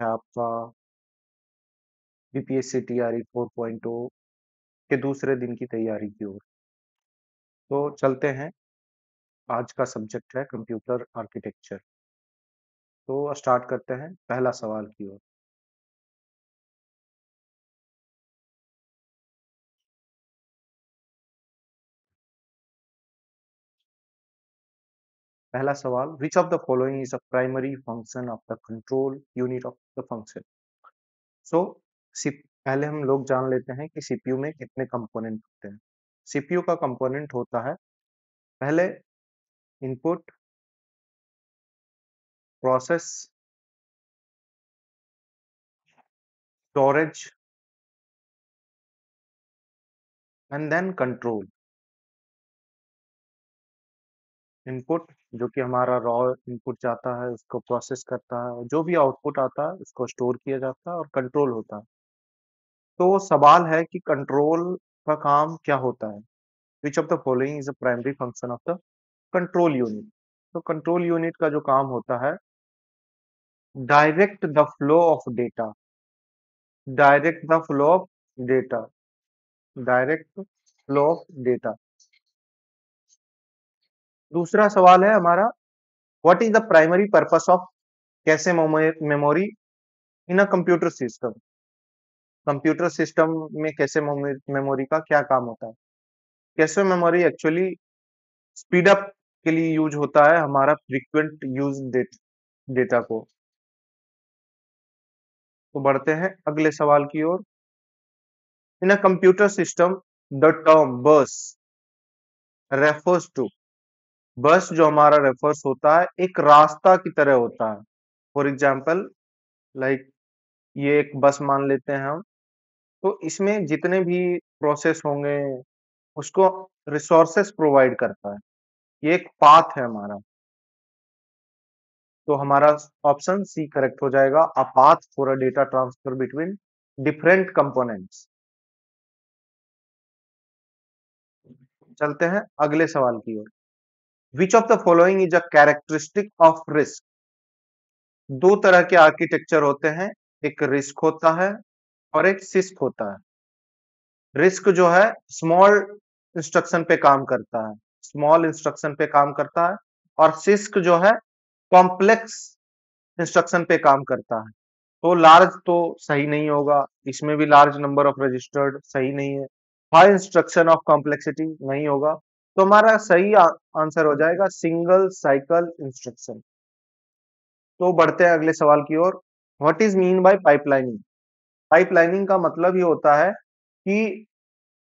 है आपका BPSC TRE 4.0 के दूसरे दिन की तैयारी की ओर। तो चलते हैं, आज का सब्जेक्ट है कंप्यूटर आर्किटेक्चर। तो स्टार्ट करते हैं पहला सवाल की ओर। पहला सवाल, which of the following is a primary function of the control unit of the function. So पहले हम लोग जान लेते हैं कि सीपीयू में कितने कंपोनेंट होते हैं। सीपीयू का कंपोनेंट होता है पहले input, process, storage and then control. Input जो कि हमारा रॉ इनपुट जाता है उसको प्रोसेस करता है, और जो भी आउटपुट आता है उसको स्टोर किया जाता है और कंट्रोल होता है। तो सवाल है कि कंट्रोल का काम क्या होता है। Which of the following is a primary function of the control unit. तो कंट्रोल यूनिट का जो काम होता है, direct the flow of data, direct the flow of data, direct flow of data. दूसरा सवाल है हमारा, what is the primary purpose of cache memory in a computer system. Computer system में कैशे मेमोरी का क्या काम होता है। Cache memory actually speed up के लिए यूज होता है हमारा फ्रीक्वेंट यूज डेटा को। तो बढ़ते हैं अगले सवाल की ओर। In a computer system the term bus refers to. Bus जो हमारा रेफर्स होता है एक रास्ता की तरह होता है। फॉर एग्जाम्पल, लाइक ये एक बस मान लेते हैं हम। तो इसमें जितने भी प्रोसेस होंगे उसको रिसोर्सेस प्रोवाइड करता है। ये एक पाथ है हमारा। तो हमारा ऑप्शन सी करेक्ट हो जाएगा, a path for a data transfer between different components. चलते हैं अगले सवाल की ओर। Which of the following is a characteristic of RISC. दो तरह के आर्किटेक्चर होते हैं, एक रिस्क होता है और एक सिस्क होता है। रिस्क जो है स्मॉल इंस्ट्रक्शन पे काम करता है, स्मॉल इंस्ट्रक्शन पे काम करता है। और सिस्क जो है कॉम्प्लेक्स इंस्ट्रक्शन पे काम करता है। तो लार्ज तो सही नहीं होगा, इसमें भी लार्ज नंबर ऑफ रजिस्टर्ड सही नहीं है। हाई इंस्ट्रक्शन ऑफ कॉम्प्लेक्सिटी नहीं होगा। तो हमारा सही आंसर हो जाएगा सिंगल साइकिल इंस्ट्रक्शन। तो बढ़ते हैं अगले सवाल की ओर। What is mean by pipelining. Pipelining का मतलब ये होता है कि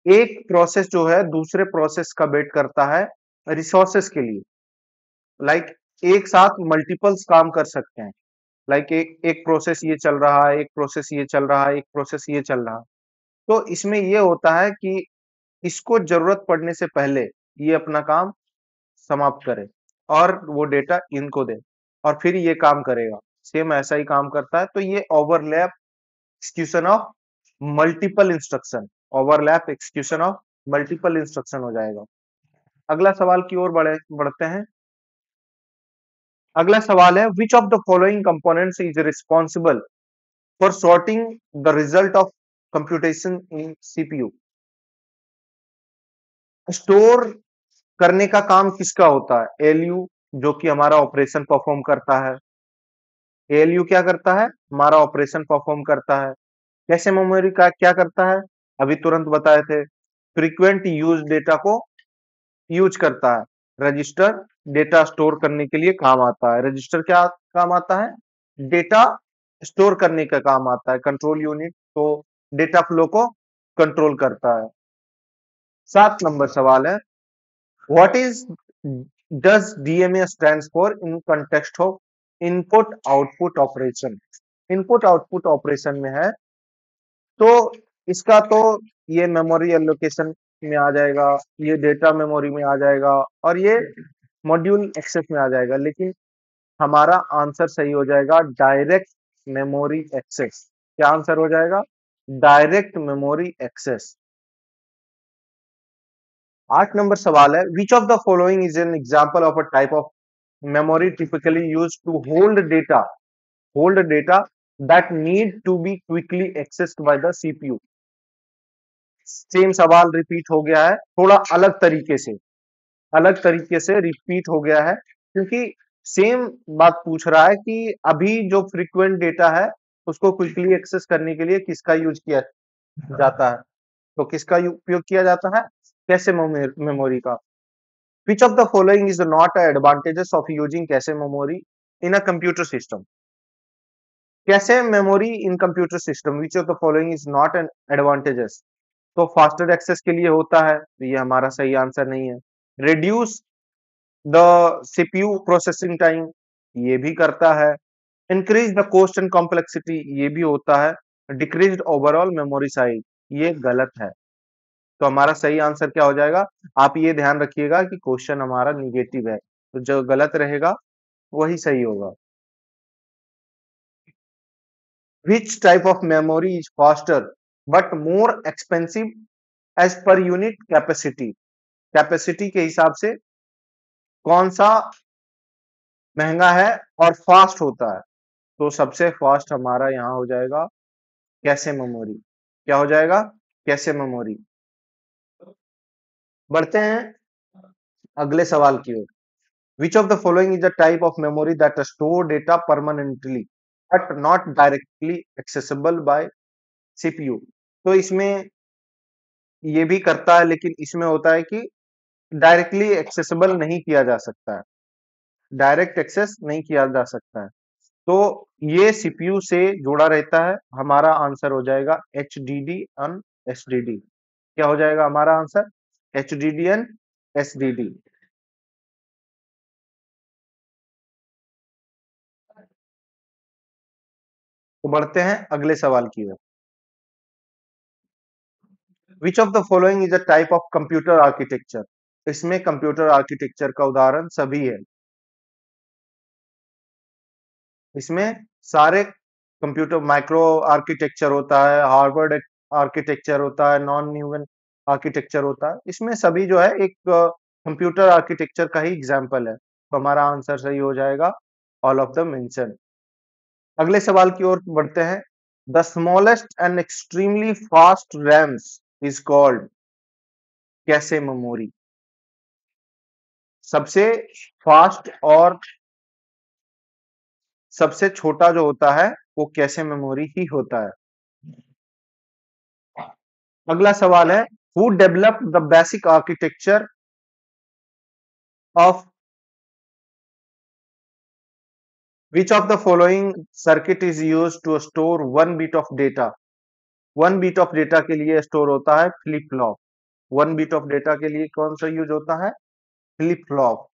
एक प्रोसेस जो है दूसरे प्रोसेस का वेट करता है रिसोर्सेस के लिए। लाइक एक साथ मल्टीपल्स काम कर सकते हैं। लाइक एक प्रोसेस ये चल रहा है, एक प्रोसेस ये चल रहा है, एक प्रोसेस ये चल रहा है। तो इसमें ये होता है कि इसको जरूरत पड़ने से पहले ये अपना काम समाप्त करे और वो डेटा इनको दे, और फिर ये काम करेगा। सेम ऐसा ही काम करता है। तो ये overlap execution of multiple instruction, overlap execution of multiple instruction हो जाएगा। अगला सवाल की ओर बढ़ते हैं। अगला सवाल है, which of the following components is responsible for sorting the result of computation in CPU. Store करने का काम किसका होता है। एलयू जो कि हमारा ऑपरेशन परफॉर्म करता है। एलयू क्या करता है, हमारा ऑपरेशन परफॉर्म करता है। कैशे मेमोरी का क्या करता है, अभी तुरंत बताए थे, फ्रीक्वेंट यूज डेटा को यूज करता है। रजिस्टर डेटा स्टोर करने के लिए काम आता है। रजिस्टर क्या काम आता है, डेटा स्टोर करने का काम आता है। कंट्रोल यूनिट तो डेटा फ्लो को कंट्रोल करता है। 7 नंबर सवाल है, what is does DMA stands for in context of input output operation. Input output operation में है तो इसका तो ये मेमोरी एलोकेशन में आ जाएगा, ये डेटा मेमोरी में आ जाएगा, और ये मॉड्यूल एक्सेस में आ जाएगा। लेकिन हमारा आंसर सही हो जाएगा डायरेक्ट मेमोरी एक्सेस। क्या आंसर हो जाएगा, डायरेक्ट मेमोरी एक्सेस। 8 नंबर सवाल है, which of the following is an example of a type of memory typically use to hold data that need to be quickly accessed by the CPU। Same सवाल repeat हो गया है, थोड़ा अलग तरीके से रिपीट हो गया है, क्योंकि सेम बात पूछ रहा है कि अभी जो फ्रीक्वेंट डेटा है उसको क्विकली एक्सेस करने के लिए किसका यूज किया जाता है। तो किसका उपयोग किया जाता है, कैशे मेमोरी का। विच of the following is not advantages of using cache memory in a computer system. Cache memory in computer system, which of the following is not an advantages. तो फास्टर एक्सेस के लिए होता है, तो ये हमारा सही आंसर नहीं है। Reduce the CPU processing time, ये भी करता है। Increase the cost and complexity, ये भी होता है। डिक्रीज ओवरऑल मेमोरी साइज, ये गलत है। तो हमारा सही आंसर क्या हो जाएगा, आप ये ध्यान रखिएगा कि क्वेश्चन हमारा निगेटिव है, तो जो गलत रहेगा वही सही होगा। Which type of memory is faster but more expensive as per unit capacity. Capacity के हिसाब से कौन सा महंगा है और फास्ट होता है। तो सबसे फास्ट हमारा यहाँ हो जाएगा कैशे मेमोरी। क्या हो जाएगा, कैशे मेमोरी। बढ़ते हैं अगले सवाल की ओर। Which of the following is the type of memory that store data permanently but not directly accessible by CPU. तो इसमें ये भी करता है, लेकिन इसमें होता है कि डायरेक्टली एक्सेसिबल नहीं किया जा सकता है, डायरेक्ट एक्सेस नहीं किया जा सकता है। तो ये सीपीयू से जुड़ा रहता है। हमारा आंसर हो जाएगा H D D and S D D. क्या हो जाएगा हमारा answer, H D D and S D D. तो बढ़ते हैं अगले सवाल की ओर। Which of the following is a type of computer architecture. इसमें कंप्यूटर आर्किटेक्चर का उदाहरण सभी है। इसमें सारे कंप्यूटर माइक्रो आर्किटेक्चर होता है, हार्वर्ड आर्किटेक्चर होता है, नॉन न्यूमन आर्किटेक्चर होता है। इसमें सभी जो है एक कंप्यूटर आर्किटेक्चर का ही एग्जाम्पल है। तो हमारा आंसर सही हो जाएगा ऑल ऑफ द मेंशन। अगले सवाल की ओर बढ़ते हैं। The smallest and extremely fast RAMs is called cache memory. सबसे फास्ट और सबसे छोटा जो होता है वो कैशे मेमोरी ही होता है। अगला सवाल है, who develop the basic architecture of which of the following circuit is use to store one bit of data. One bit of data के लिए स्टोर होता है flip flop. One bit of data के लिए कौन सा यूज होता है, flip flop.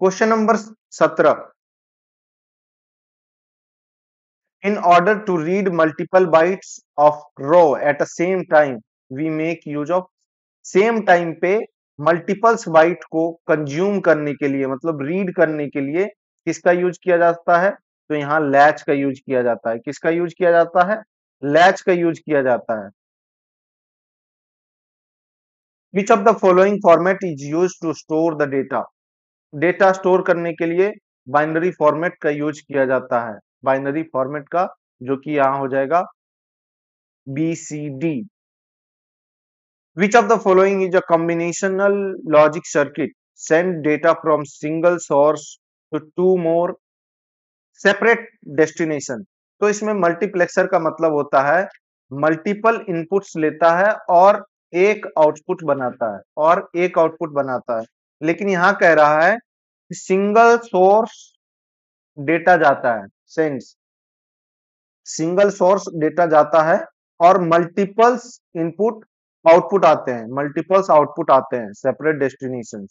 Question number 17। In order to read multiple bytes of row at the same time, we make use of same time पे multiples byte को consume करने के लिए, मतलब रीड करने के लिए किसका यूज किया जाता है। तो यहाँ लैच का यूज किया जाता है। किसका यूज किया जाता है, लैच का यूज किया जाता है। Which of the following format is use to store the data. Data store करने के लिए बाइनरी फॉर्मेट का यूज किया जाता है। बाइनरी फॉर्मेट का, जो कि यहाँ हो जाएगा BCD। Which of the following is a combinational logic circuit? Send data from single source to two more separate destination। तो इसमें मल्टीप्लेक्सर का मतलब होता है मल्टीपल इनपुट्स लेता है और एक आउटपुट बनाता है, लेकिन यहां कह रहा है सिंगल सोर्स डेटा जाता है, सेंस सिंगल सोर्स डेटा जाता है और मल्टीपल्स इनपुट आउटपुट आते हैं, मल्टीपल्स आउटपुट आते हैं सेपरेट डेस्टिनेशन।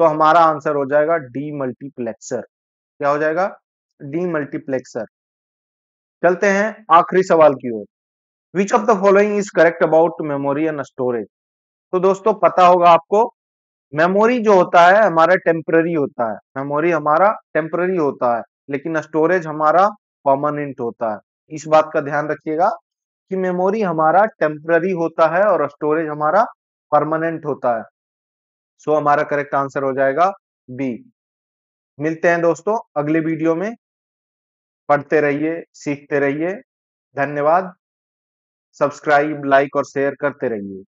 तो हमारा आंसर हो जाएगा डी मल्टीप्लेक्सर। क्या हो जाएगा, डी मल्टीप्लेक्सर। चलते हैं आखिरी सवाल की ओर। Which of the following is correct about memory and storage. तो दोस्तों पता होगा आपको, मेमोरी जो होता है हमारा टेम्पररी होता है, मेमोरी हमारा टेम्पररी होता है, लेकिन स्टोरेज हमारा परमानेंट होता है। इस बात का ध्यान रखिएगा कि मेमोरी हमारा टेम्पररी होता है और स्टोरेज हमारा परमानेंट होता है। सो हमारा करेक्ट आंसर हो जाएगा बी। मिलते हैं दोस्तों अगले वीडियो में। पढ़ते रहिए, सीखते रहिए। धन्यवाद। सब्सक्राइब, लाइक और शेयर करते रहिए।